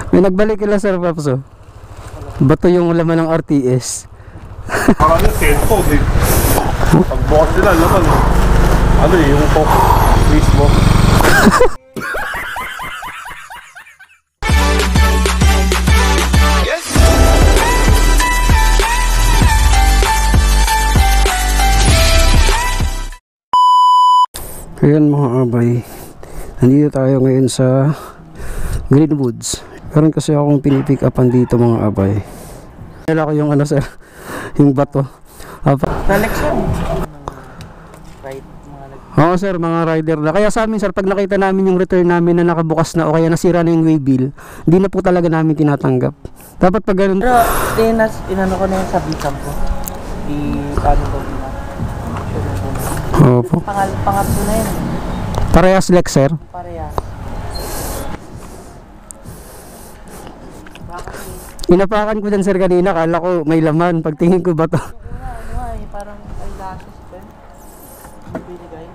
May nagbalik kila Sir Papso. Bato yung laman ng RTS. Parang yung cellphone eh. Pagbukas nila naman, ano eh, yung talk mismo. Ayan mga abay, nandito tayo ngayon sa Greenwoods. Meron kasi akong pinipick upan dito mga abay. Kailan ko yung ano sir, yung bato. Selection. Oo sir, mga rider na. Kaya sa amin sir, pag nakita namin yung return namin na nakabukas na o kaya nasira na yung waybill, hindi na po talaga namin tinatanggap. Dapat pag ganun. Pero inano ko na yun sa bicam ko. Ano ko na. Opo. Pangatlo na yun. Parehas Lex sir? Parehas. Inapakan ko dyan sir kanina, kala ko may laman. Pagtingin ko ba to? Ano nga eh, parang eyelashes pa. Binigay.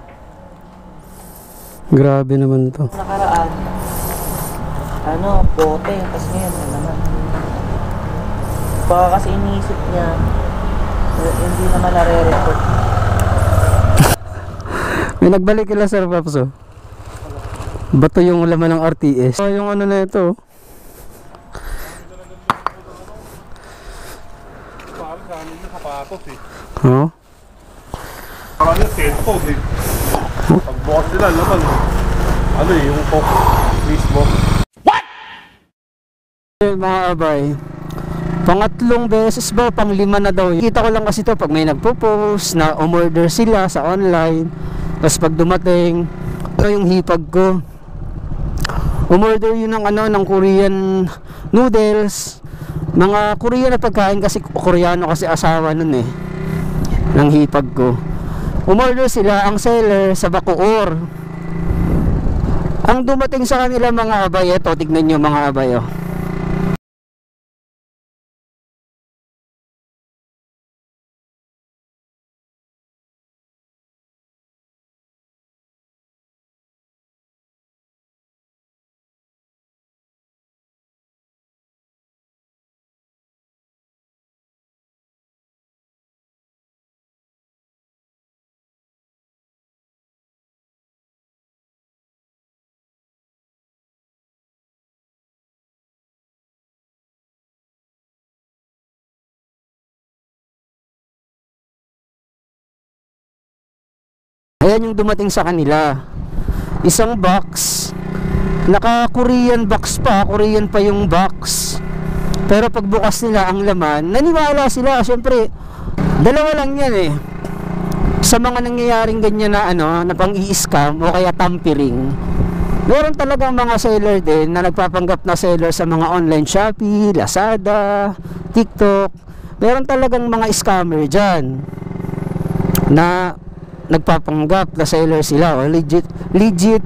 Grabe naman to. Nakaraan. Ano, bote. Tapos ngayon, ano naman. Baka kasi iniisip niya, hindi naman nare-report. May nagbalik kila Sir Papso. Bato yung laman ng RTS. Oh, yung ano na ito. Parang sa amin yung sapatos eh. Oh? Parang yung cellphone eh. Pagbukas nila naman, ano eh, yung talk mismo. What? Mga abay, pangatlong beses ba, panglima na daw. Kita ko lang kasi to pag may nagpo-post na umorder sila sa online. Tapos pag dumating, ito yung hipag ko. Umorder yun ng ano, ng Korean noodles. Mga Korean na pagkain kasi Koreano kasi asawa nun eh. Ng hipag ko. Umorder sila, ang seller sa Bacoor. Ang dumating sa kanila mga abay, ito, tignan nyo mga abay oh. Ayan yung dumating sa kanila. Isang box. Naka Korean box pa. Korean pa yung box. Pero pagbukas nila ang laman, naniwala sila. Siyempre, dalawa lang yan eh. Sa mga nangyayaring ganyan na ano, na pang-i-scam o kaya tampering. Meron talagang mga seller din na nagpapanggap na seller sa mga online Shopee, Lazada, TikTok. Meron talagang mga scammer dyan na nagpapanggap na seller sila o legit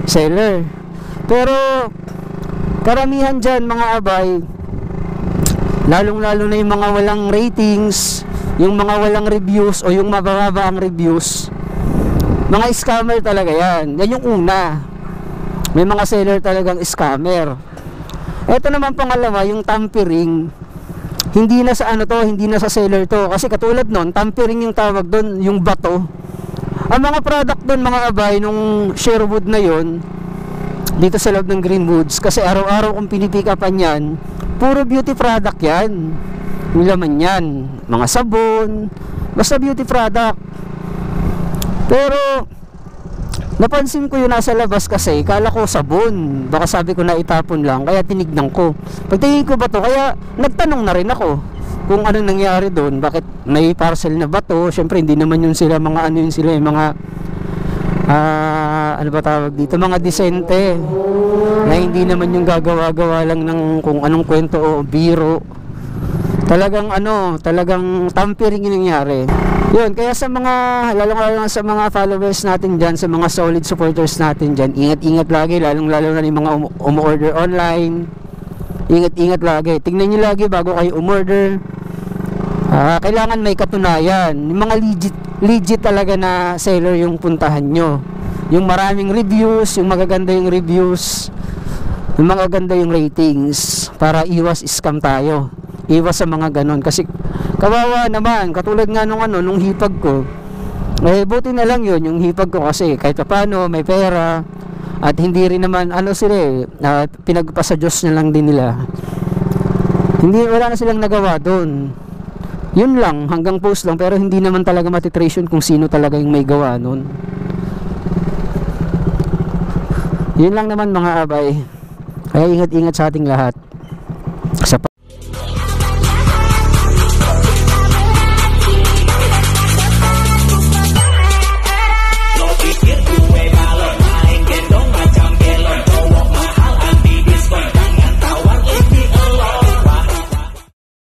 seller. Pero karamihan dyan mga abay, lalong lalo na yung mga walang ratings, yung mga walang reviews o yung mabababa ang reviews, mga scammer talaga yan. Yan yung una, may mga seller talagang scammer. Eto naman pangalawa, yung tampering. Hindi na sa ano to, hindi na sa seller to. Kasi katulad nun, tampering yung tawag doon, yung bato. Ang mga product doon mga abay, nung Sherwood na yon, dito sa loob ng Greenwoods, kasi araw-araw kong pinipick upan yan, puro beauty product yan. Yung laman yan, mga sabon, basta beauty product. Pero napansin ko yun nasa labas kasi, kala ko sabon, baka sabi ko na itapon lang, kaya tinignan ko. Pagtingin ko ba to, kaya nagtanong na rin ako kung ano nangyari doon, bakit may parcel na bato. Syempre hindi naman yun sila mga ano yun sila, mga ano ba tawag dito, mga disente na hindi naman yung gagawa-gawa lang ng kung anong kwento o biro. Talagang ano, talagang tampering yung nangyari. Yun, kaya sa mga lalong-lalo sa mga followers natin dyan, sa mga solid supporters natin dyan, ingat-ingat lagi, lalong-lalo na yung mga umorder online. Ingat-ingat lagi, tingnan nyo lagi bago kayo umorder. Kailangan may katunayan. Yung mga legit talaga na seller yung puntahan nyo, yung maraming reviews, yung magaganda yung reviews. maganda yung ratings para iwas scam tayo, iwas sa mga ganon. Kasi kawawa naman, katulad nga nung hipag ko, buti na lang yun yung hipag ko, kasi kahit paano may pera at hindi rin naman sila pinagpasa Diyos na lang din nila, wala na silang nagawa doon. Yun lang, hanggang post lang, pero hindi naman talaga matitrace yun kung sino talaga yung may gawa nun. Yun lang naman mga abay. Kaya ingat-ingat sa ating lahat.